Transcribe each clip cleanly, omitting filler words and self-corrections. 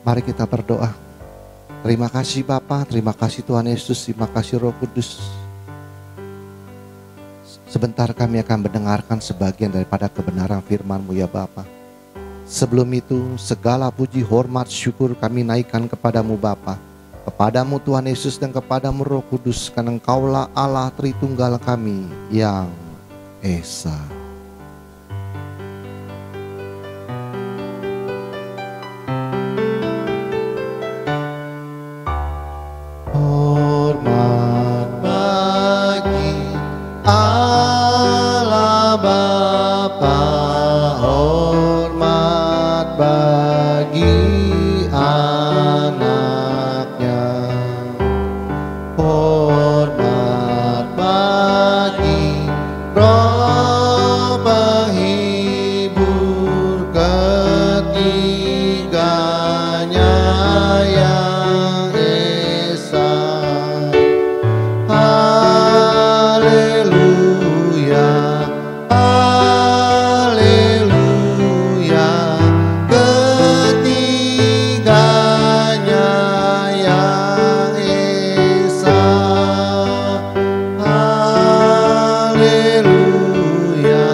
Mari kita berdoa. Terima kasih Bapa, terima kasih Tuhan Yesus, terima kasih Roh Kudus. Sebentar kami akan mendengarkan sebagian daripada kebenaran firman-Mu ya Bapa. Sebelum itu segala puji, hormat, syukur kami naikkan kepadamu Bapa, kepadamu Tuhan Yesus dan kepadamu Roh Kudus, karena Engkaulah Allah Tritunggal kami yang Esa. Hormat bagi Allah Bapa, hormat bagi anaknya, hormat bagi Roh penghibur ketiganya yang Esa. Haleluya, haleluya, ketiganya yang Esa. Haleluya,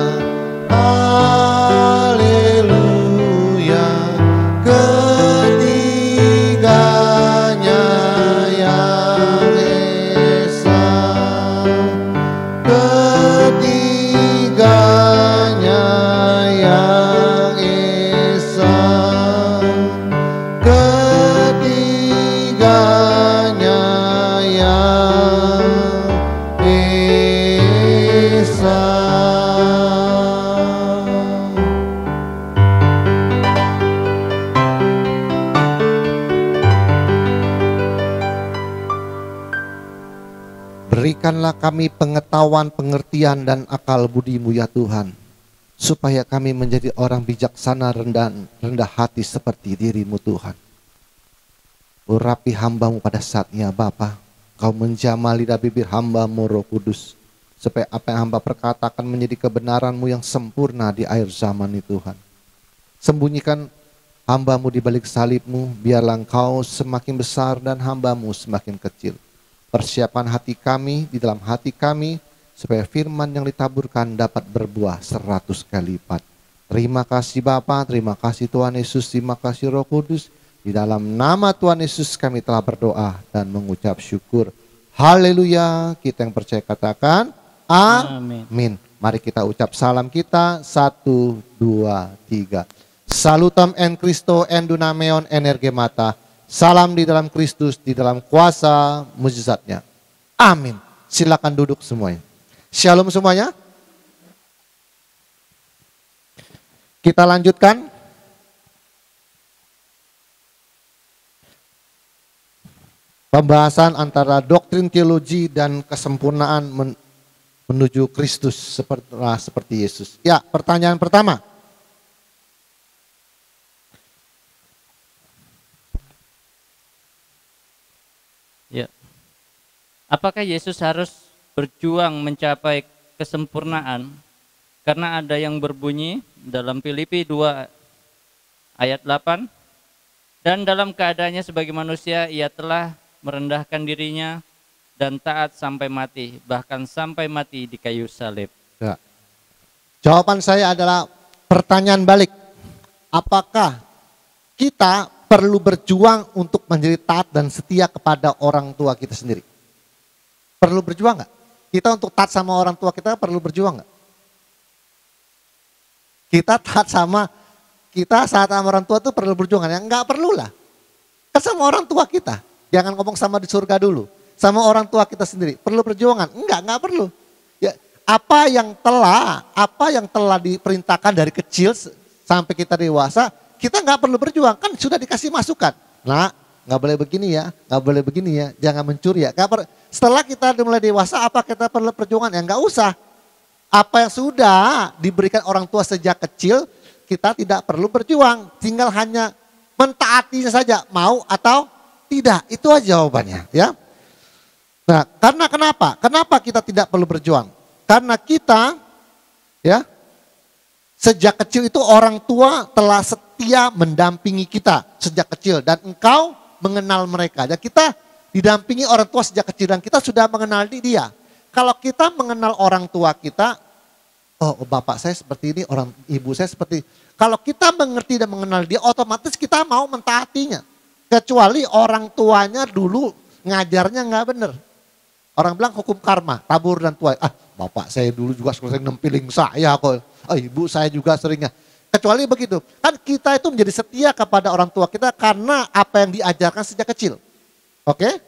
haleluya, ketiganya yang Esa. Ketiganya yang Esa. Ketiganya yang Esa. Berikanlah kami pengetahuan, pengertian, dan akal budi-Mu ya Tuhan, supaya kami menjadi orang bijaksana, rendah hati seperti diri-Mu Tuhan. Urapi hamba-Mu pada saatnya Bapa. Kau menjamah lidah bibir hamba-Mu Roh Kudus, supaya apa yang hamba perkatakan menjadi kebenaran-Mu yang sempurna di akhir zaman ini Tuhan. Sembunyikan hamba-Mu di balik salib-Mu, biarlah Engkau semakin besar dan hamba-Mu semakin kecil. Persiapan hati kami, di dalam hati kami, supaya firman yang ditaburkan dapat berbuah 100 kali lipat. Terima kasih Bapa, terima kasih Tuhan Yesus, terima kasih Roh Kudus. Di dalam nama Tuhan Yesus kami telah berdoa dan mengucap syukur. Haleluya. Kita yang percaya katakan amin. Mari kita ucap salam kita. 1, 2, 3. Salutam en Christo en dunameon energemata. Salam di dalam Kristus, di dalam kuasa mujizatnya. Amin. Silakan duduk semuanya. Shalom semuanya. Kita lanjutkan. Pembahasan antara doktrin teologi dan kesempurnaan menuju Kristus seperti Yesus. Ya, pertanyaan pertama. Ya. Apakah Yesus harus berjuang mencapai kesempurnaan? Karena ada yang berbunyi dalam Filipi 2 ayat 8, dan dalam keadaannya sebagai manusia ia telah merendahkan dirinya dan taat sampai mati, bahkan sampai mati di kayu salib. Ya. Jawaban saya adalah pertanyaan balik. Apakah kita perlu berjuang untuk menjadi taat dan setia kepada orang tua kita sendiri? Perlu berjuang nggak? Kita untuk taat sama orang tua kita perlu berjuang nggak? Kita taat sama saat sama orang tua itu perlu berjuang? Ya nggak perlu lah. Kan sama orang tua kita. Jangan ngomong sama di surga dulu. Sama orang tua kita sendiri. Perlu perjuangan? Enggak perlu. Ya, apa yang telah diperintahkan dari kecil sampai kita dewasa, kita nggak perlu berjuang, kan sudah dikasih masukan. Nah, nggak boleh begini ya, nggak boleh begini ya, jangan mencuri ya. Setelah kita mulai dewasa, apa kita perlu perjuangan? Ya nggak usah. Apa yang sudah diberikan orang tua sejak kecil, kita tidak perlu berjuang. Tinggal hanya mentaatinya saja, mau atau tidak. Itu aja jawabannya ya. Nah, karena kenapa? Kenapa kita tidak perlu berjuang? Karena kita ya sejak kecil itu orang tua telah setia mendampingi kita sejak kecil dan engkau mengenal mereka. Dan kita didampingi orang tua sejak kecil dan kita sudah mengenal dia. Kalau kita mengenal orang tua kita, oh bapak saya seperti ini, orang ibu saya seperti ini. Kalau kita mengerti dan mengenal dia, otomatis kita mau mentaatinya. Kecuali orang tuanya dulu ngajarnya nggak benar. Orang bilang hukum karma, tabur dan tuai. Bapak saya dulu juga sering nempiling saya kok. Ibu saya juga seringnya. Kecuali begitu. Kan kita itu menjadi setia kepada orang tua kita karena apa yang diajarkan sejak kecil. Oke?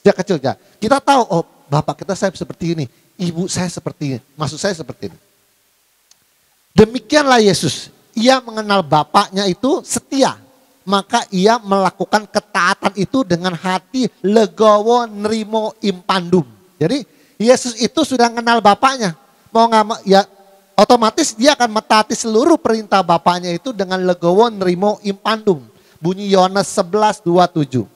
Sejak kecil ya. Kita tahu, oh bapak kita saya seperti ini. Ibu saya seperti ini. Maksud saya seperti ini. Demikianlah Yesus. Ia mengenal bapaknya itu setia. Maka ia melakukan ketaatan itu dengan hati legowo nerimo impandum. Jadi Yesus itu sudah kenal bapaknya. Mau nggak ya otomatis dia akan mentaati seluruh perintah bapaknya itu dengan legowo nerimo impandum. Bunyi Yohanes 11:27.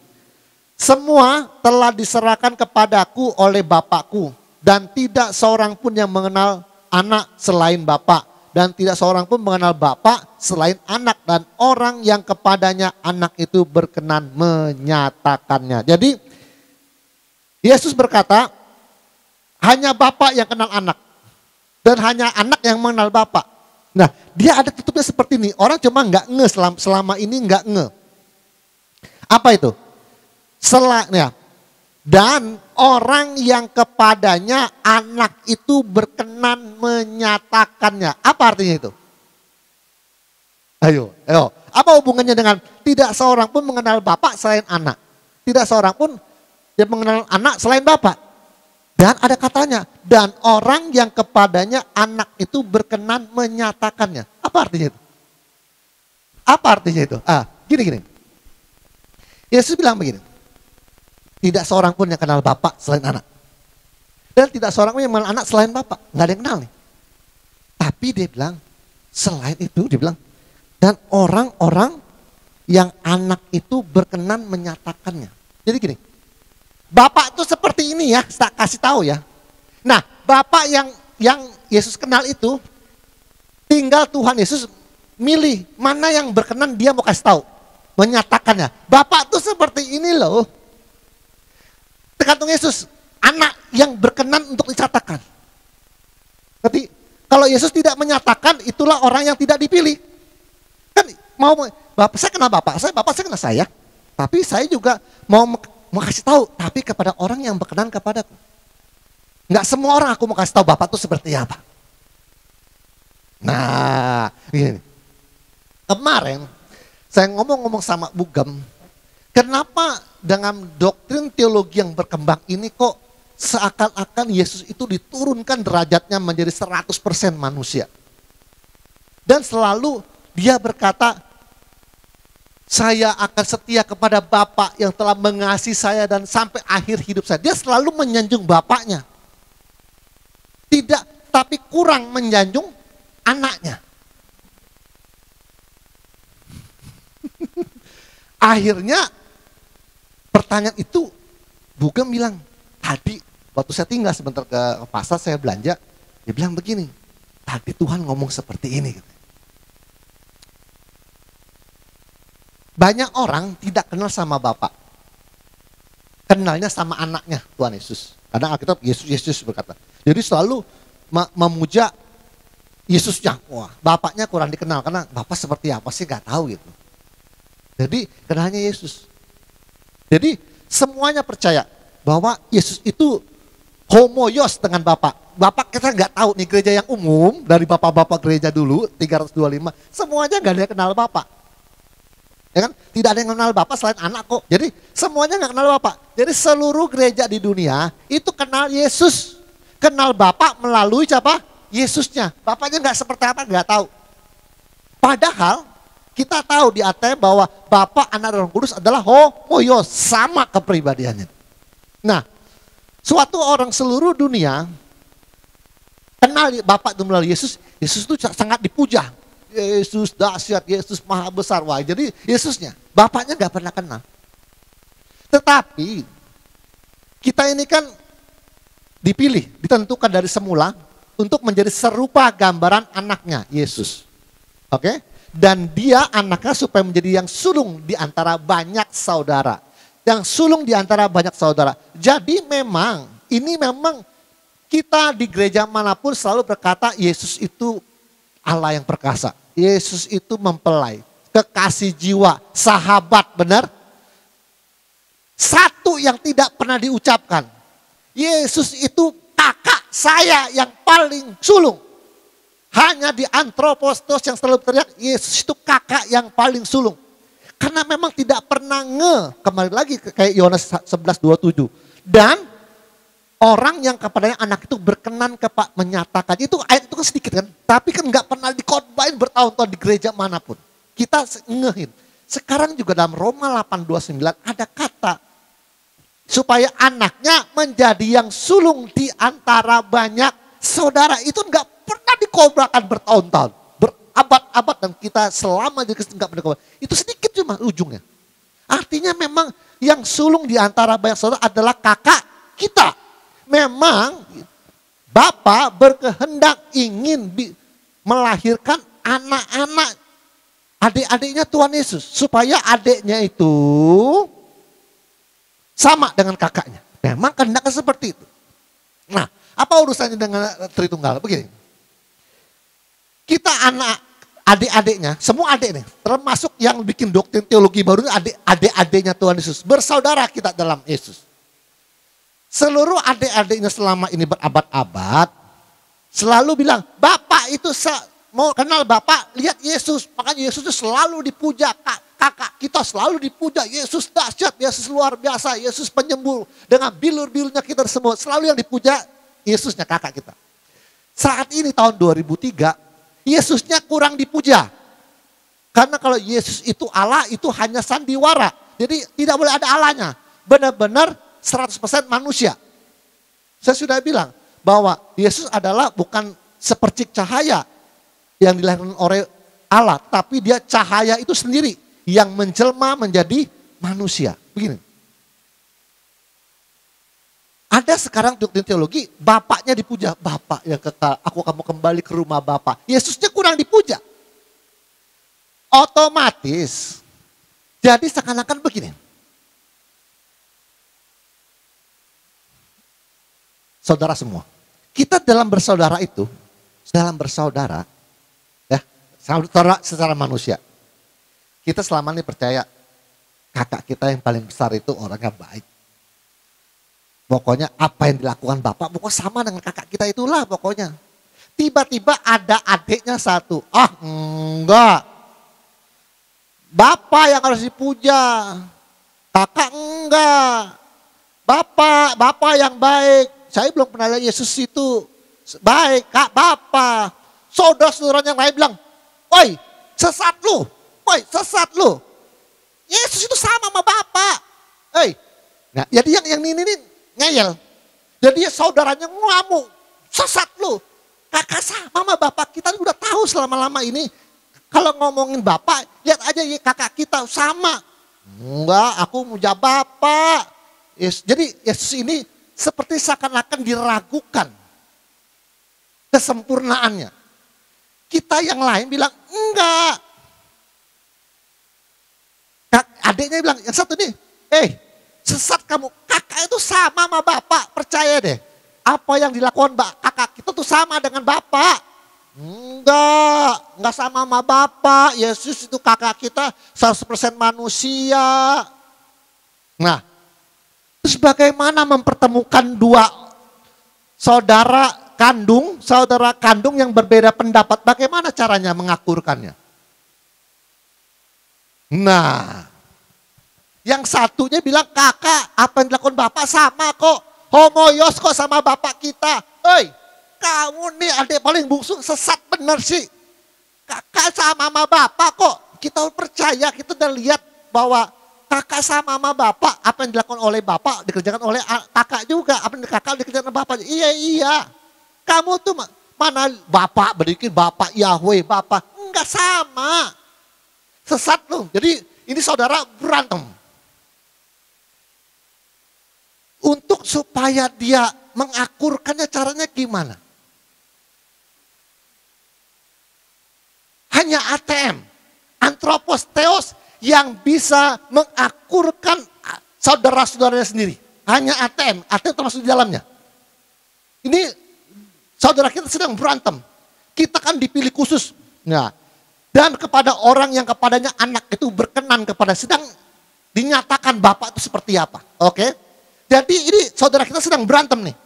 Semua telah diserahkan kepadaku oleh Bapakku dan tidak seorang pun yang mengenal anak selain Bapak dan tidak seorang pun mengenal Bapak selain anak dan orang yang kepadanya anak itu berkenan menyatakannya. Jadi Yesus berkata, hanya Bapak yang kenal anak. Dan hanya anak yang mengenal Bapak. Nah, dia ada tutupnya seperti ini. Orang cuma nggak nge selama ini nggak nge. Apa itu? Dan orang yang kepadanya anak itu berkenan menyatakannya. Apa artinya itu? Ayo. Apa hubungannya dengan tidak seorang pun mengenal Bapak selain anak? Tidak seorang pun yang mengenal anak selain Bapak. Dan ada katanya, dan orang yang kepadanya anak itu berkenan menyatakannya. Apa artinya itu? Apa artinya itu? Gini. Yesus bilang begini, tidak seorang pun yang kenal Bapak selain anak. Dan tidak seorang pun yang mengenal anak selain Bapak. Nggak ada yang kenal nih. Tapi dia bilang, selain itu dia bilang, dan orang-orang yang anak itu berkenan menyatakannya. Jadi gini, Bapak itu seperti ini ya, saya kasih tahu ya. Nah, Bapak yang Yesus kenal itu, tinggal Tuhan Yesus milih mana yang berkenan dia mau kasih tahu, menyatakannya. Bapak itu seperti ini loh. Tergantung Yesus, anak yang berkenan untuk dicatatkan. Tapi kalau Yesus tidak menyatakan, itulah orang yang tidak dipilih. Kan Bapak saya kenal Bapak saya kenal saya. Tapi saya juga mau kasih tahu, tapi kepada orang yang berkenan kepadaku. Enggak semua orang aku mau kasih tahu Bapak itu seperti apa. Nah, begini. Kemarin saya ngomong sama Bugam, kenapa dengan doktrin teologi yang berkembang ini kok seakan-akan Yesus itu diturunkan derajatnya menjadi 100% manusia. Dan selalu dia berkata, saya akan setia kepada Bapak yang telah mengasihi saya dan sampai akhir hidup saya. Dia selalu menyanjung Bapaknya. Tidak, tapi kurang menyanjung anaknya. Akhirnya pertanyaan itu Bugam bilang, tadi waktu saya tinggal sebentar ke pasar saya belanja, dia bilang begini, tadi Tuhan ngomong seperti ini. Banyak orang tidak kenal sama Bapak. Kenalnya sama anaknya Tuhan Yesus. Karena Alkitab Yesus berkata. Jadi selalu memuja Yesusnya. Wah, Bapaknya kurang dikenal karena Bapak seperti apa sih gak tahu gitu. Jadi kenalnya Yesus. Jadi semuanya percaya bahwa Yesus itu homoios dengan Bapak. Bapak kita gak tahu nih gereja yang umum dari bapak-bapak gereja dulu 325. Semuanya gak ada yang kenal Bapak. Ya kan? Tidak ada yang kenal Bapak selain anak kok. Jadi semuanya gak kenal Bapak. Jadi seluruh gereja di dunia itu kenal Yesus. Kenal Bapak melalui siapa? Yesusnya. Bapaknya gak seperti apa gak tahu. Padahal kita tahu di ATM bahwa Bapa, Anak, dan Roh Kudus adalah homoios, sama kepribadiannya. Nah, suatu orang seluruh dunia kenal Bapa itu melalui Yesus. Yesus itu sangat dipuja. Yesus dahsyat, Yesus maha besar. Wah, jadi Yesusnya, Bapaknya gak pernah kenal. Tetapi kita ini kan dipilih, ditentukan dari semula untuk menjadi serupa gambaran anaknya, Yesus. Oke? Dan dia anaknya supaya menjadi yang sulung di antara banyak saudara. Yang sulung di antara banyak saudara. Jadi memang, ini memang kita di gereja manapun selalu berkata Yesus itu Allah yang perkasa. Yesus itu mempelai, kekasih jiwa, sahabat, benar? Satu yang tidak pernah diucapkan. Yesus itu kakak saya yang paling sulung. Hanya di antropostos yang selalu teriak, Yesus itu kakak yang paling sulung. Karena memang tidak pernah kembali lagi kayak Yohanes 11:27. Dan orang yang kepadanya anak itu berkenan menyatakan, itu ayat itu kan sedikit kan. Tapi kan gak pernah dikhotbahin bertahun-tahun di gereja manapun. Kita ngehin. Sekarang juga dalam Roma 8:29 ada kata, supaya anaknya menjadi yang sulung di antara banyak saudara. Itu enggak pernah dikobrakan bertahun-tahun, berabad-abad, dan kita selama di Kristen enggak pernah dikobrakan. Itu sedikit cuma ujungnya. Artinya memang yang sulung di antara banyak saudara adalah kakak kita. Memang Bapa berkehendak ingin melahirkan anak-anak, adik-adiknya Tuhan Yesus. Supaya adiknya itu sama dengan kakaknya. Memang kehendaknya seperti itu. Nah, apa urusannya dengan Tritunggal? Begini. Kita adik-adiknya, semua adik nih, termasuk yang bikin doktrin teologi baru, adik-adiknya Tuhan Yesus. Bersaudara kita dalam Yesus. Seluruh adik-adiknya selama ini berabad-abad, selalu bilang, Bapak itu mau kenal Bapak, lihat Yesus. Makanya Yesus itu selalu dipuja, kakak kita selalu dipuja. Yesus dahsyat, Yesus luar biasa, Yesus penyembuh. Dengan bilur-bilurnya kita semua, selalu yang dipuja Yesusnya kakak kita. Saat ini tahun 2003, Yesusnya kurang dipuja. Karena kalau Yesus itu Allah, itu hanya sandiwara. Jadi tidak boleh ada Allahnya. Benar-benar 100% manusia. Saya sudah bilang bahwa Yesus adalah bukan sepercik cahaya yang dilahirkan oleh Allah. Tapi dia cahaya itu sendiri yang menjelma menjadi manusia. Begini. Ada sekarang doktrin teologi, bapaknya dipuja. Bapak yang kekal, aku kamu kembali ke rumah Bapak. Yesusnya kurang dipuja. Otomatis. Jadi seakan-akan begini. Saudara semua. Kita dalam bersaudara itu, ya, secara manusia. Kita selama ini percaya kakak kita yang paling besar itu orangnya baik. Pokoknya apa yang dilakukan Bapak, pokoknya sama dengan kakak kita itulah pokoknya. Tiba-tiba ada adiknya satu. Ah enggak. Bapak yang harus dipuja. Kakak enggak. Bapak yang baik. Saya belum pernah lihat Yesus itu baik, Kak, Bapak. Saudara-saudara yang lain bilang, woi sesat lu. Woi sesat lu. Yesus itu sama sama Bapak. Nah, jadi yang ini ngeyel. Jadi saudaranya ngamuk, sesat lu. Kakak sama Bapak kita udah tahu selama-lama ini. Kalau ngomongin Bapak, lihat aja ya kakak kita sama. Enggak, aku muja Bapak. Jadi Yesus ini seperti seakan-akan diragukan kesempurnaannya. Kita yang lain bilang enggak. Adiknya bilang, yang satu nih, sesat kamu, kakak itu sama sama Bapak, percaya deh. Apa yang dilakukan kakak kita tuh sama dengan Bapak. Enggak sama sama Bapak. Yesus itu kakak kita 100% manusia. Nah, terus bagaimana mempertemukan dua saudara kandung yang berbeda pendapat, bagaimana caranya mengakurkannya? Nah, yang satunya bilang kakak apa yang dilakukan Bapak sama kok. Homoios kok sama Bapak kita. Kamu nih adik paling bungsu sesat bener sih. Kakak sama Bapak kok. Kita percaya, kita udah lihat bahwa kakak sama Bapak. Apa yang dilakukan oleh Bapak dikerjakan oleh kakak juga. Apa yang kakak dikerjakan oleh Bapak. Iya. Kamu tuh mana Bapak berbikin Bapak Yahweh Bapak. Enggak sama. Sesat loh. Jadi ini saudara berantem. Untuk supaya dia mengakurkannya caranya gimana? Hanya ATM. Antropos theos yang bisa mengakurkan saudara-saudaranya sendiri. Hanya ATM termasuk di dalamnya. Ini saudara kita sedang berantem. Kita kan dipilih khusus. Nah, dan kepada orang yang kepadanya anak itu berkenan kepada, sedang dinyatakan Bapak itu seperti apa. Oke. Jadi ini saudara kita sedang berantem nih.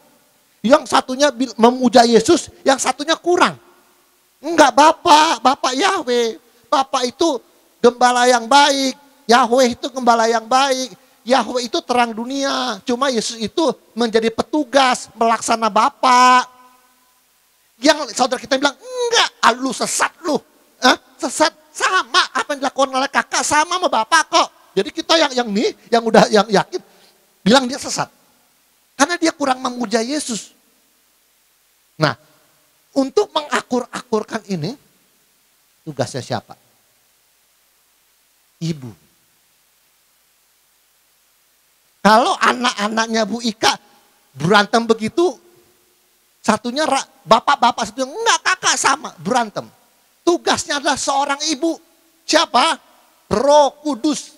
Yang satunya memuja Yesus, yang satunya kurang. Enggak, Bapak Yahweh. Bapak itu gembala yang baik. Yahweh itu gembala yang baik. Yahweh itu terang dunia. Cuma Yesus itu menjadi petugas melaksana Bapak. Yang saudara kita bilang, enggak, lu sesat lu. Sesat sama apa yang dilakukan oleh kakak sama Bapak kok. Jadi kita yang udah yang yakin bilang dia sesat. Karena dia kurang memuja Yesus. Nah, untuk mengakur-akurkan ini tugasnya siapa? Ibu. Kalau anak-anaknya Bu Ika berantem begitu, satunya bapak-bapak, satunya enggak, kakak sama berantem. Tugasnya adalah seorang ibu. Siapa? Roh Kudus.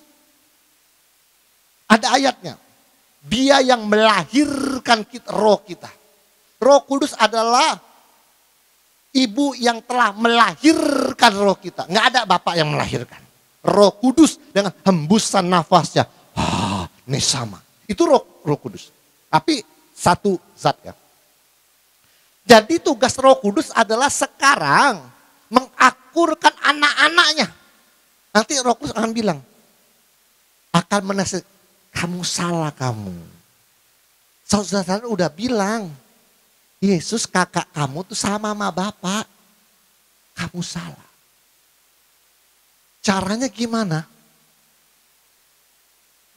Ada ayatnya. Dia yang melahirkan roh kita. Roh Kudus adalah ibu yang telah melahirkan roh kita. Enggak ada bapak yang melahirkan. Roh Kudus dengan hembusan nafasnya. Ini sama. Itu roh Kudus. Tapi satu zat ya. Jadi tugas Roh Kudus adalah sekarang mengakurkan anak-anaknya. Nanti Roh Kudus akan bilang, akan menasihati, kamu salah kamu. Saudara udah bilang, Yesus kakak kamu tuh sama Bapak. Kamu salah. Caranya gimana?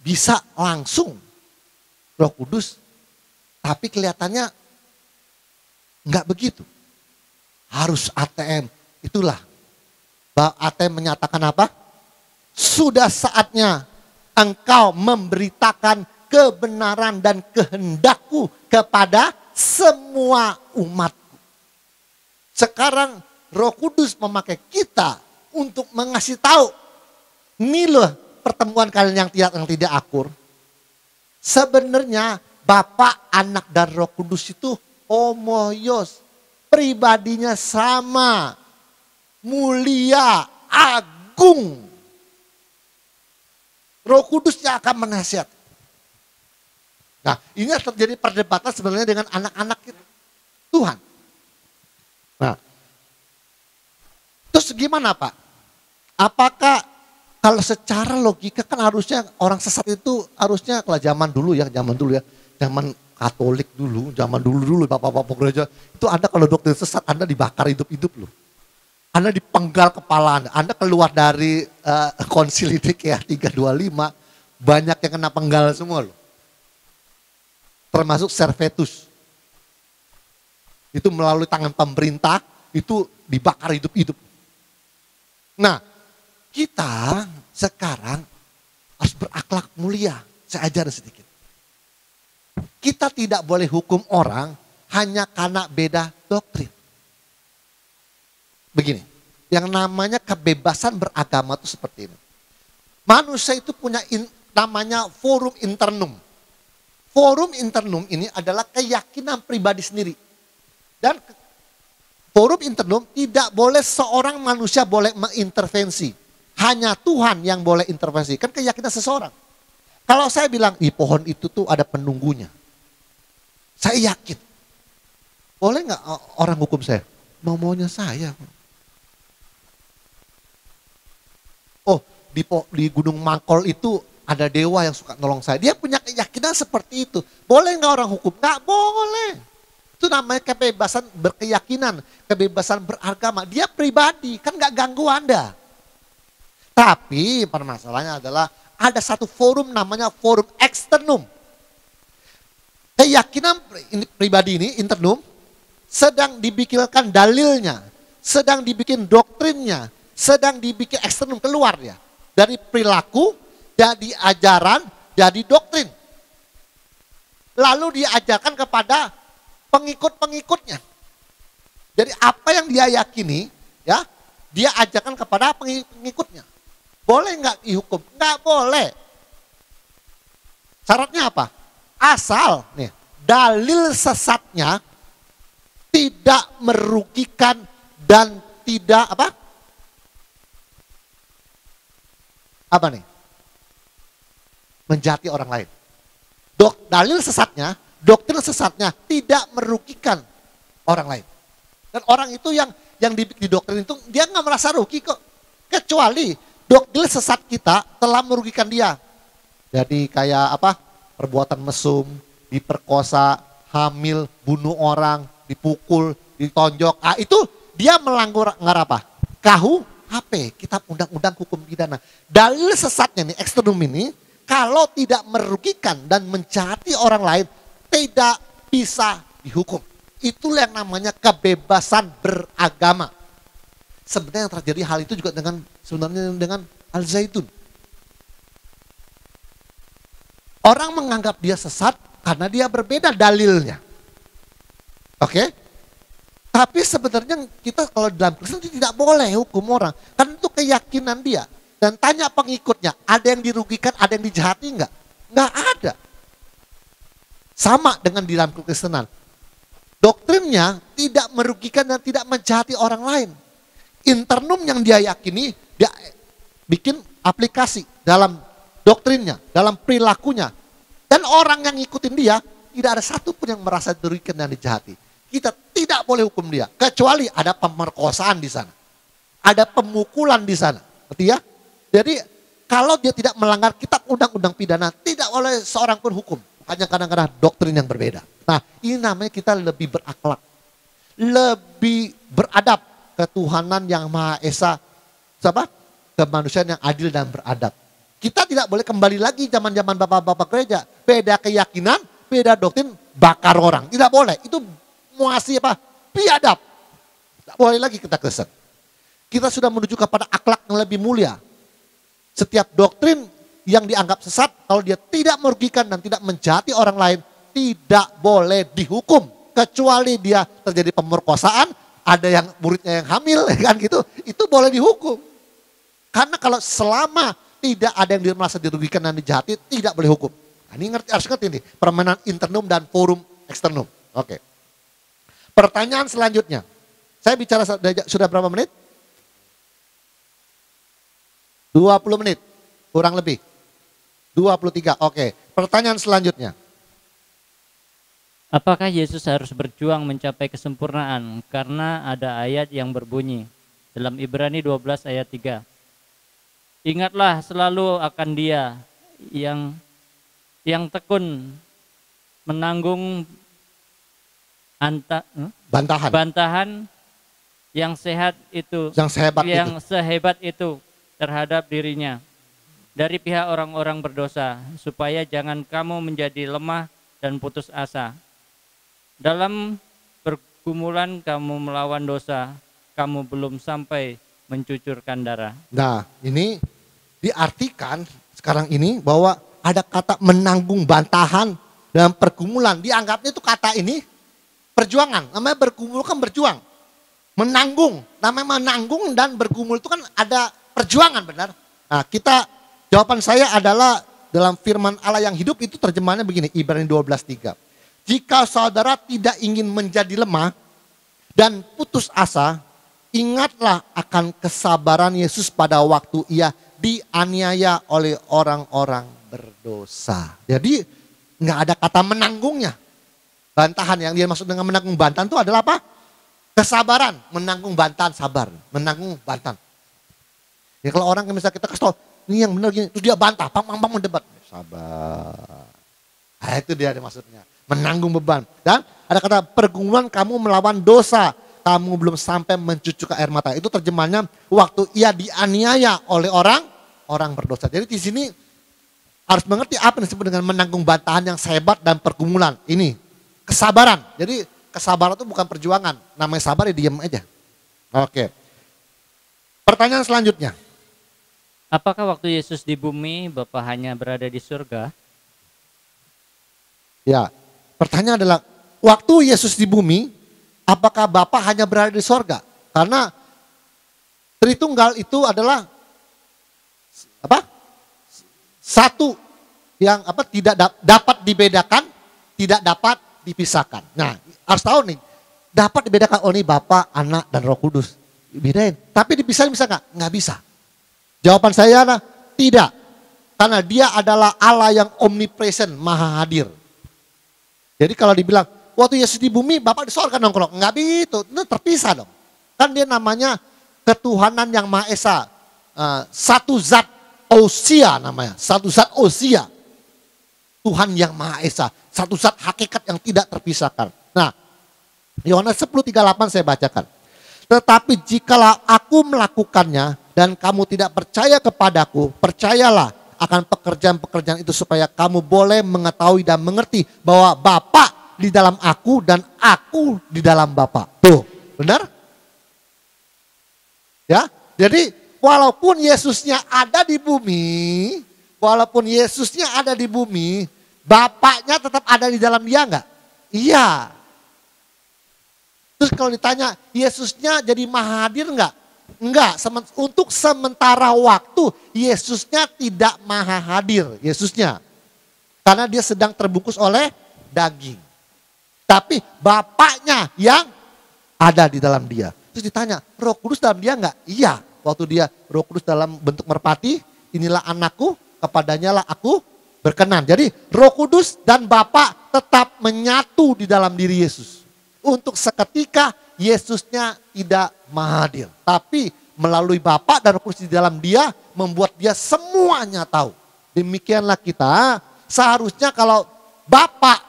Bisa langsung Roh Kudus, tapi kelihatannya enggak begitu. Harus ATM. Itulah ATM menyatakan apa? Sudah saatnya engkau memberitakan kebenaran dan kehendakku kepada semua umatku. Sekarang Roh Kudus memakai kita untuk mengasih tahu. Ini loh pertemuan kalian yang tidak akur. Sebenarnya Bapa, Anak, dan Roh Kudus itu homoios. Pribadinya sama. Mulia, agung. Roh Kudus yang akan menasihat. Nah, ini terjadi perdebatan sebenarnya dengan anak-anak Tuhan. Nah, terus gimana Pak? Apakah kalau secara logika kan harusnya orang sesat itu harusnya kalau zaman dulu ya, zaman Katolik dulu, zaman dulu bapak-bapak gereja itu Anda kalau doktrin sesat Anda dibakar hidup-hidup loh. Anda dipenggal kepala Anda keluar dari konsili Nikea 325 banyak yang kena penggal semua loh. Termasuk Servetus. Itu melalui tangan pemerintah itu dibakar hidup-hidup. Nah, kita sekarang harus berakhlak mulia. Saya ajar sedikit. Kita tidak boleh hukum orang hanya karena beda doktrin. Begini, yang namanya kebebasan beragama itu seperti ini. Manusia itu punya namanya forum internum. Forum internum ini adalah keyakinan pribadi sendiri. Dan forum internum tidak boleh seorang manusia boleh mengintervensi. Hanya Tuhan yang boleh intervensi. Kan keyakinan seseorang. Kalau saya bilang, pohon itu tuh ada penunggunya. Saya yakin. Boleh nggak orang hukum saya? Maunya saya. Oh, di Gunung Mangkol itu ada dewa yang suka nolong saya. Dia punya keyakinan seperti itu. Boleh nggak orang hukum? Nggak boleh. Itu namanya kebebasan berkeyakinan, kebebasan beragama. Dia pribadi, kan nggak ganggu Anda. Tapi permasalahannya adalah ada satu forum namanya forum eksternum. Keyakinan pribadi ini, internum, sedang dibikinkan dalilnya, sedang dibikin doktrinnya, sedang dibikin eksternum keluar ya. Dari perilaku, jadi ajaran, jadi doktrin. Lalu diajarkan kepada pengikut-pengikutnya. Jadi apa yang dia yakini, ya, dia ajarkan kepada pengikutnya. Boleh nggak dihukum? Nggak boleh. Syaratnya apa? Asal nih, dalil sesatnya tidak merugikan dan tidak apa? Apa nih? Menjati orang lain. Dalil sesatnya, doktrin sesatnya tidak merugikan orang lain. Dan orang itu yang di doktrin itu dia nggak merasa rugi kok. Kecuali doktrin sesat kita telah merugikan dia. Jadi kayak apa? Perbuatan mesum, diperkosa, hamil, bunuh orang, dipukul, ditonjok. Itu dia melanggar apa? KUHP, Kitab Undang-Undang Hukum Pidana. Dalil sesatnya nih, eksternum ini, kalau tidak merugikan dan menjahati orang lain, tidak bisa dihukum. Itulah yang namanya kebebasan beragama. Sebenarnya yang terjadi hal itu juga sebenarnya dengan Al-Zaitun. Orang menganggap dia sesat karena dia berbeda dalilnya. Oke? Tapi sebenarnya kita kalau dalam Kristen tidak boleh hukum orang. Karena itu keyakinan dia. Dan tanya pengikutnya, ada yang dirugikan, ada yang dijahati enggak? Enggak ada. Sama dengan di dalam kekristenan. Doktrinnya tidak merugikan dan tidak menjahati orang lain. Internum yang dia yakini, dia bikin aplikasi dalam doktrinnya, dalam perilakunya. Dan orang yang ngikutin dia, tidak ada satupun yang merasa dirugikan dan dijahati. Kita tidak boleh hukum dia, kecuali ada pemerkosaan di sana. Ada pemukulan di sana. Ngerti ya? Jadi kalau dia tidak melanggar kitab undang-undang pidana, tidak oleh seorang pun hukum. Hanya kadang-kadang doktrin yang berbeda. Nah, ini namanya kita lebih berakhlak. Lebih beradab ketuhanan yang Maha Esa. Kemanusiaan yang adil dan beradab. Kita tidak boleh kembali lagi zaman-zaman bapak-bapak gereja. Beda keyakinan, beda doktrin, bakar orang. Tidak boleh. Itu muasi biadab. Tidak boleh lagi kita Kristen. Kita sudah menuju kepada akhlak yang lebih mulia. Setiap doktrin yang dianggap sesat, kalau dia tidak merugikan dan tidak menjahati orang lain, tidak boleh dihukum. Kecuali dia terjadi pemerkosaan, ada yang muridnya yang hamil, kan gitu, itu boleh dihukum. Karena kalau selama tidak ada yang merasa dirugikan dan dijahati, tidak boleh hukum. Nah, ini harus ngerti nih, permainan internum dan forum eksternum. Oke. Pertanyaan selanjutnya. Saya bicara sudah berapa menit? 20 menit, kurang lebih. 23, oke. Pertanyaan selanjutnya. Apakah Yesus harus berjuang mencapai kesempurnaan? Karena ada ayat yang berbunyi dalam Ibrani 12 ayat 3. Ingatlah selalu akan Dia yang tekun menanggung bantahan yang sehat itu, yang sehebat itu terhadap dirinya dari pihak orang-orang berdosa, supaya jangan kamu menjadi lemah dan putus asa. Dalam pergumulan kamu melawan dosa, kamu belum sampai mencucurkan darah. Nah, ini diartikan sekarang ini bahwa ada kata menanggung bantahan dalam pergumulan. Dianggapnya itu kata ini perjuangan. Namanya bergumul kan berjuang. Menanggung, namanya menanggung dan bergumul itu kan ada perjuangan, benar. Nah, jawaban saya adalah dalam firman Allah yang hidup itu terjemahannya begini, Ibrani 12:3. Jika saudara tidak ingin menjadi lemah dan putus asa, ingatlah akan kesabaran Yesus pada waktu ia dianiaya oleh orang-orang berdosa. Jadi nggak ada kata menanggungnya. Bantahan yang dia maksud dengan menanggung bantahan itu adalah apa? Kesabaran, menanggung bantahan, sabar, menanggung bantahan. Ya kalau orang misalnya kita kasih tahu, ini yang benar gini, terus dia bantah, pam mendebat. Sabar. Nah, itu dia maksudnya, menanggung beban. Dan ada kata pergumulan kamu melawan dosa, kamu belum sampai mencucurkan air mata. Itu terjemahannya waktu ia dianiaya oleh orang berdosa. Jadi di sini harus mengerti apa yang disebut dengan menanggung bantahan yang sehebat dan pergumulan. Ini kesabaran. Jadi kesabaran itu bukan perjuangan. Namanya sabar ya diam aja. Oke. Pertanyaan selanjutnya. Apakah waktu Yesus di bumi Bapa hanya berada di surga? Ya, pertanyaan adalah waktu Yesus di bumi, apakah Bapa hanya berada di surga? Karena Tritunggal itu adalah apa? Satu yang apa tidak dapat dibedakan, tidak dapat dipisahkan. Nah, harus tahu nih, dapat dibedakan, oh ini Bapa, Anak, dan Roh Kudus. Bedain. Tapi dipisahin bisa nggak? Nggak bisa. Jawaban saya adalah tidak. Karena dia adalah Allah yang omnipresent, maha hadir. Jadi kalau dibilang, waktu Yesus di bumi, Bapak di sorga nongkrong. Nggak begitu, itu terpisah dong. Kan dia namanya ketuhanan yang Maha Esa. Satu zat ousia namanya, satu zat ousia. Tuhan yang Maha Esa, satu zat hakikat yang tidak terpisahkan. Nah, Yohanes 10:38 saya bacakan. Tetapi jikalau aku melakukannya dan kamu tidak percaya kepadaku, percayalah akan pekerjaan-pekerjaan itu supaya kamu boleh mengetahui dan mengerti bahwa Bapa di dalam aku dan aku di dalam Bapa. Tuh, benar? Ya, jadi walaupun Yesusnya ada di bumi, Bapaknya tetap ada di dalam dia enggak? Iya. Terus kalau ditanya, Yesusnya jadi maha hadir enggak? Enggak, untuk sementara waktu Yesusnya tidak maha hadir, Yesusnya. Karena dia sedang terbungkus oleh daging. Tapi Bapaknya yang ada di dalam dia. Terus ditanya, Roh Kudus dalam dia enggak? Iya, waktu dia Roh Kudus dalam bentuk merpati, inilah anakku, kepadanya lah aku berkenan. Jadi Roh Kudus dan Bapa tetap menyatu di dalam diri Yesus. Untuk seketika Yesusnya tidak maha hadir. Tapi melalui Bapa dan Roh Kudus di dalam dia membuat dia semuanya tahu. Demikianlah kita seharusnya kalau Bapa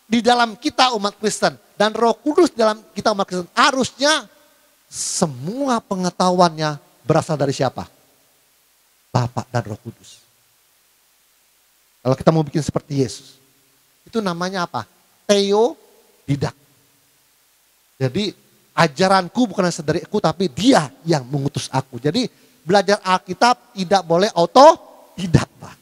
di dalam kita umat Kristen dan Roh Kudus dalam kita umat Kristen, harusnya semua pengetahuannya berasal dari siapa? Bapa dan Roh Kudus. Kalau kita mau bikin seperti Yesus, itu namanya apa? Teodidak. Jadi ajaranku bukan dari aku, tapi dia yang mengutus aku. Jadi belajar Alkitab tidak boleh autodidak, Pak.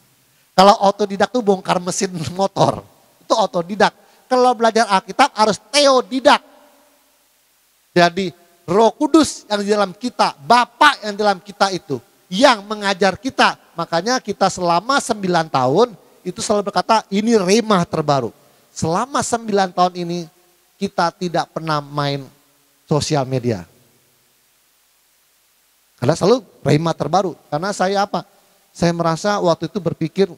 Kalau autodidak itu bongkar mesin motor, itu autodidak. Kalau belajar Alkitab harus teodidak. Jadi Roh Kudus yang di dalam kita, Bapa yang di dalam kita itu yang mengajar kita. Makanya kita selama 9 tahun itu selalu berkata ini remah terbaru. Selama 9 tahun ini kita tidak pernah main sosial media. Karena selalu remah terbaru. Karena saya apa? Saya merasa waktu itu berpikir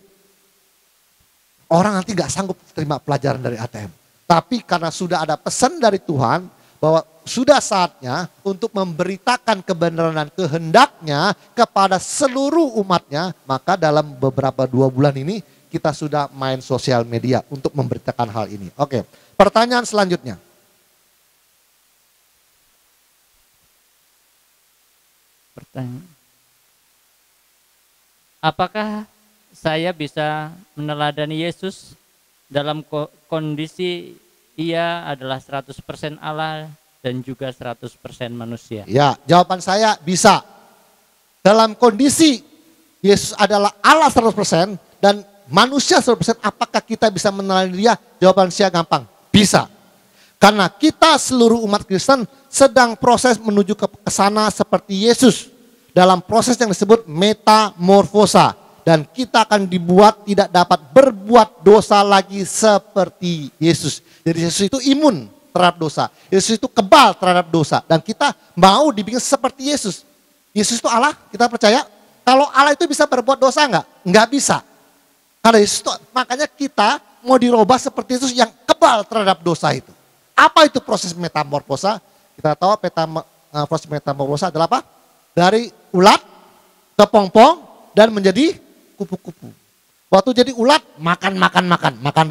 orang nanti gak sanggup terima pelajaran dari ATM. Tapi karena sudah ada pesan dari Tuhan bahwa sudah saatnya untuk memberitakan kebenaran dan kehendaknya kepada seluruh umatnya, maka dalam beberapa 2 bulan ini kita sudah main sosial media untuk memberitakan hal ini. Oke, pertanyaan selanjutnya. Apakah saya bisa meneladani Yesus dalam kondisi ia adalah 100% Allah dan juga 100% manusia? Ya, jawaban saya bisa. Dalam kondisi Yesus adalah Allah 100% dan manusia 100%, apakah kita bisa meneladani dia? Jawaban saya gampang, bisa. Karena kita seluruh umat Kristen sedang proses menuju ke sana seperti Yesus. Dalam proses yang disebut metamorfosa. Dan kita akan dibuat tidak dapat berbuat dosa lagi seperti Yesus. Jadi Yesus itu imun terhadap dosa. Yesus itu kebal terhadap dosa. Dan kita mau dibikin seperti Yesus. Yesus itu Allah, kita percaya. Kalau Allah itu bisa berbuat dosa enggak? Enggak bisa. Karena Yesus itu, makanya kita mau dirubah seperti Yesus yang kebal terhadap dosa itu. Apa itu proses metamorfosa? Kita tahu proses metamorfosa adalah apa? Dari ulat ke pongpong dan menjadi kupu-kupu. Waktu jadi ulat, makan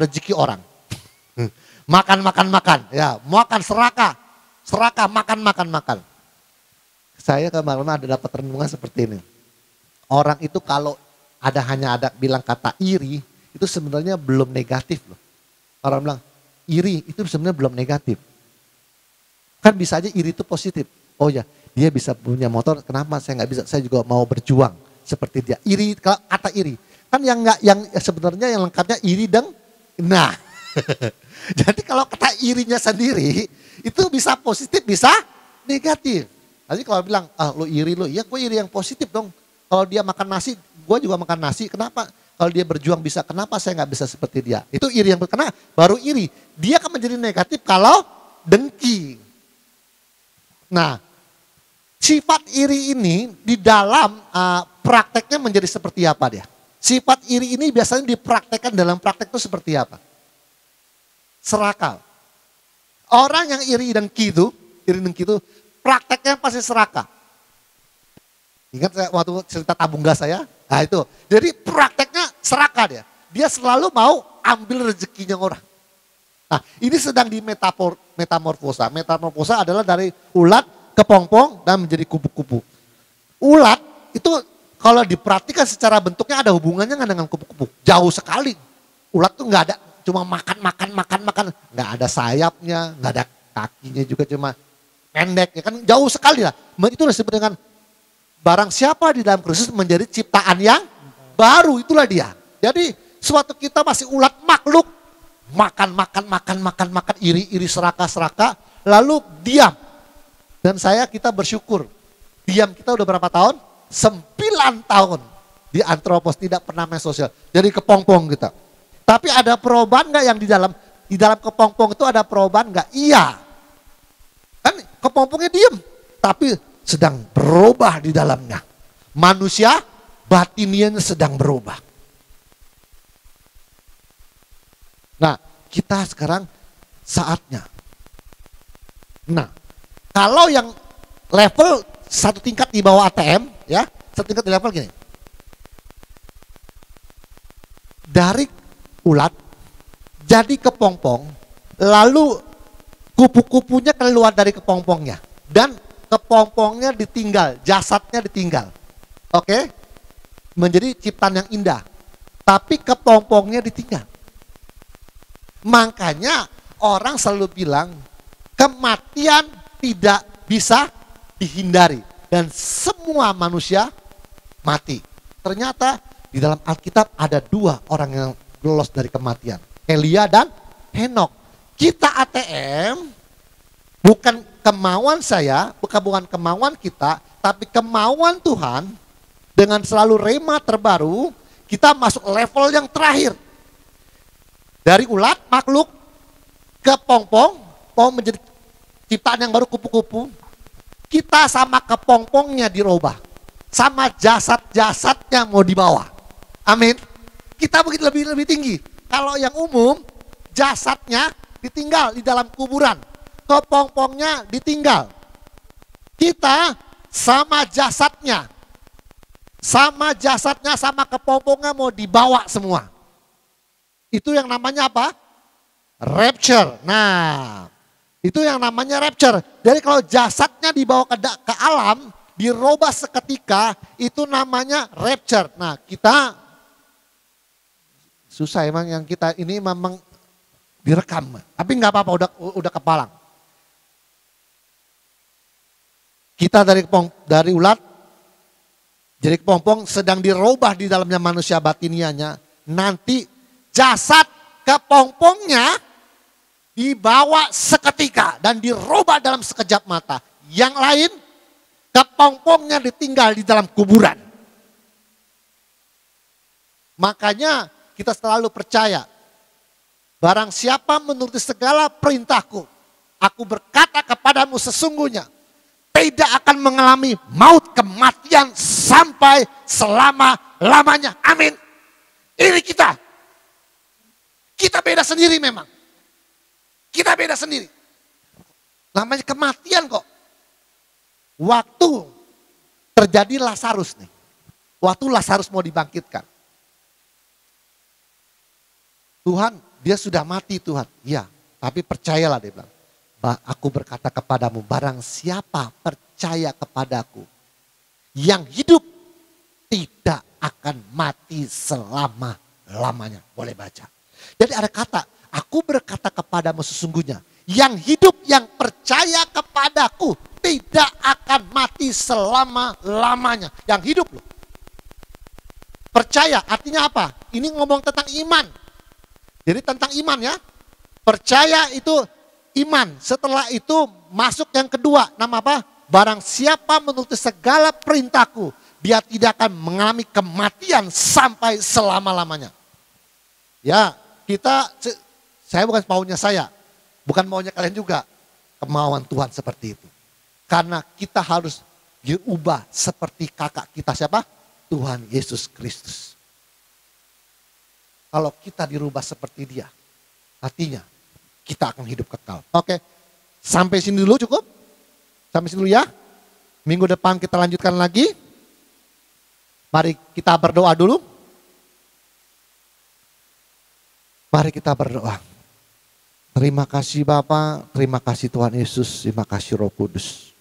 rezeki orang. makan, ya, makan serakah, makan. Saya kemarin ada dapat renungan seperti ini. Orang itu kalau hanya ada bilang kata iri, itu sebenarnya belum negatif loh. Orang bilang iri itu sebenarnya belum negatif. Kan bisa aja iri itu positif. Oh ya, dia bisa punya motor, kenapa saya nggak bisa? Saya juga mau berjuang seperti dia. Iri, kalau kata iri, kan yang sebenarnya yang lengkapnya iri dan nah. Jadi kalau kata irinya sendiri itu bisa positif, bisa negatif. Nanti kalau bilang, lu iri lu, ya gue iri yang positif dong. Kalau dia makan nasi, gue juga makan nasi. Kenapa? Kalau dia berjuang bisa, kenapa saya nggak bisa seperti dia? Itu iri yang kena, baru iri. Dia akan menjadi negatif kalau dengki. Nah, sifat iri ini di dalam prakteknya menjadi seperti apa dia? Sifat iri ini biasanya dipraktekkan dalam praktek itu seperti apa? Serakah. Orang yang iri dengki itu prakteknya pasti serakah. Ingat saya waktu cerita tabung gas saya? Nah itu. Jadi prakteknya serakah dia. Dia selalu mau ambil rezekinya orang. Nah ini sedang di metamorfosa. Metamorfosa adalah dari ulat kepompong dan menjadi kupu-kupu. Ulat itu kalau diperhatikan secara bentuknya ada hubungannya nggak dengan kupu-kupu? Jauh sekali. Ulat tuh nggak ada, cuma makan. Nggak ada sayapnya, nggak ada kakinya juga, cuma pendek. Ya kan jauh sekali lah. Itu disebut dengan barang siapa di dalam Kristus menjadi ciptaan yang baru, itulah dia. Jadi suatu kita masih ulat makhluk, makan, iri, serakah, lalu diam. Dan kita bersyukur, diam kita udah berapa tahun? 9 tahun di Antropos, tidak pernah main sosial. Jadi kepompong kita. Tapi ada perubahan nggak yang di dalam kepompong itu ada perubahan nggak? Iya. Kan kepompongnya diam, tapi sedang berubah di dalamnya. Manusia batiniannya sedang berubah. Nah, kita sekarang saatnya. Nah, kalau yang level satu tingkat di bawah ATM, ya, satu tingkat di level gini. Dari ulat jadi kepompong, lalu kupu-kupunya keluar dari kepompongnya dan kepompongnya ditinggal, jasadnya ditinggal. Oke? Menjadi ciptaan yang indah. Tapi kepompongnya ditinggal. Makanya orang selalu bilang kematian tidak bisa dihindari dan semua manusia mati. Ternyata di dalam Alkitab ada 2 orang yang lolos dari kematian, Elia dan Henok. Kita ATM bukan kemauan saya, bukan kemauan kita, tapi kemauan Tuhan dengan selalu rema terbaru, kita masuk level yang terakhir. Dari ulat makhluk ke pompong menjadi ciptaan yang baru kupu-kupu. Kita sama kepompongnya dirubah, sama jasad-jasadnya mau dibawa. Amin. Kita begitu lebih tinggi. Kalau yang umum jasadnya ditinggal di dalam kuburan, kepompongnya ditinggal. Kita sama jasadnya, sama kepompongnya mau dibawa semua. Itu yang namanya apa? Rapture. Nah, itu yang namanya rapture. Jadi kalau jasadnya dibawa ke alam, dirubah seketika, itu namanya rapture. Nah, kita susah emang yang kita ini memang direkam. Tapi nggak apa-apa, udah kepalang. Kita dari ulat jadi kepompong sedang dirubah di dalamnya manusia batinianya. Nanti jasad kepompongnya dibawa seketika dan dirubah dalam sekejap mata. Yang lain kepompongnya ditinggal di dalam kuburan. Makanya kita selalu percaya, barang siapa menuruti segala perintahku, aku berkata kepadamu sesungguhnya, tidak akan mengalami maut kematian sampai selama-lamanya. Amin. Ini kita. Kita beda sendiri memang. Kita beda sendiri. Namanya kematian kok. Waktu terjadi Lazarus nih. Waktu Lazarus mau dibangkitkan. Tuhan, dia sudah mati Tuhan. Iya, tapi percayalah dia bilang. Aku berkata kepadamu, barang siapa percaya kepadaku, yang hidup tidak akan mati selama-lamanya. Boleh baca. Jadi ada kata, aku berkata kepadamu sesungguhnya, yang hidup yang percaya kepadaku tidak akan mati selama-lamanya. Yang hidup loh. Percaya artinya apa? Ini ngomong tentang iman. Jadi tentang iman ya. Percaya itu iman. Setelah itu masuk yang kedua, nama apa? barang siapa menuruti segala perintahku, dia tidak akan mengalami kematian sampai selama-lamanya. Ya, saya bukan maunya saya, bukan maunya kalian juga. Kemauan Tuhan seperti itu. Karena kita harus diubah seperti kakak kita siapa? Tuhan Yesus Kristus. Kalau kita dirubah seperti dia, artinya kita akan hidup kekal. Oke, sampai sini dulu cukup? Sampai sini dulu ya. Minggu depan kita lanjutkan lagi. Mari kita berdoa dulu. Mari kita berdoa. Terima kasih Bapa, terima kasih Tuhan Yesus, terima kasih Roh Kudus.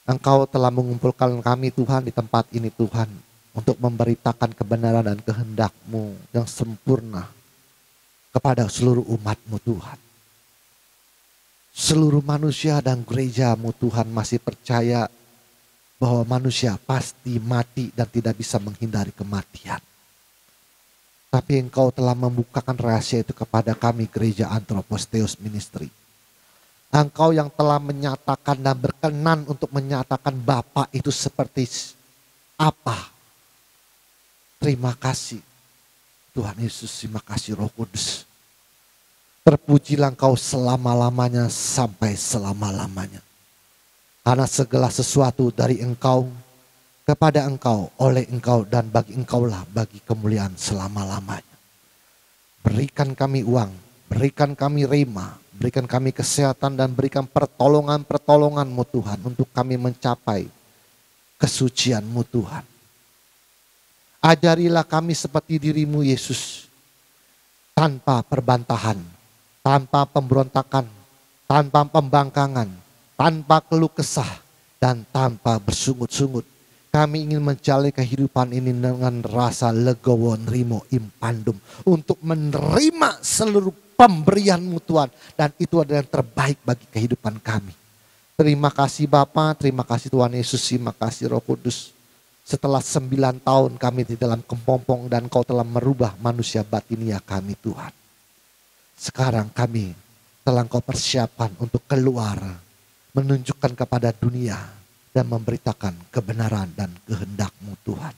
Engkau telah mengumpulkan kami Tuhan di tempat ini Tuhan, untuk memberitakan kebenaran dan kehendak-Mu yang sempurna kepada seluruh umat-Mu Tuhan. Seluruh manusia dan gereja-Mu Tuhan masih percaya bahwa manusia pasti mati dan tidak bisa menghindari kematian. Tapi Engkau telah membukakan rahasia itu kepada kami gereja Anthropos Theos Ministry. Engkau yang telah menyatakan dan berkenan untuk menyatakan Bapa itu seperti apa. Terima kasih Tuhan Yesus, terima kasih Roh Kudus. Terpujilah Engkau selama-lamanya sampai selama-lamanya. Karena segala sesuatu dari Engkau, kepada Engkau, oleh Engkau dan bagi Engkaulah bagi kemuliaan selama-lamanya. Berikan kami uang, berikan kami rema, berikan kami kesehatan dan berikan pertolongan-pertolongan-Mu Tuhan untuk kami mencapai kesucian-Mu Tuhan. Ajarilah kami seperti diri-Mu Yesus, tanpa perbantahan, tanpa pemberontakan, tanpa pembangkangan, tanpa keluh kesah, dan tanpa bersungut-sungut. Kami ingin menjalani kehidupan ini dengan rasa legowo, nrimo, impandum. Untuk menerima seluruh pemberian-Mu Tuhan. Dan itu adalah yang terbaik bagi kehidupan kami. Terima kasih Bapa, terima kasih Tuhan Yesus, terima kasih Roh Kudus. Setelah 9 tahun kami di dalam kepompong dan Kau telah merubah manusia batinia kami Tuhan. Sekarang kami telah Kau persiapkan untuk keluar. Menunjukkan kepada dunia. Dan memberitakan kebenaran dan kehendak-Mu Tuhan.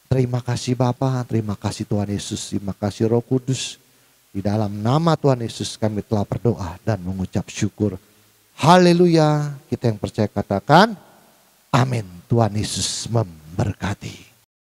Terima kasih Bapa, terima kasih Tuhan Yesus, terima kasih Roh Kudus. Di dalam nama Tuhan Yesus kami telah berdoa dan mengucap syukur. Haleluya, kita yang percaya katakan amin. Tuhan Yesus memberkati.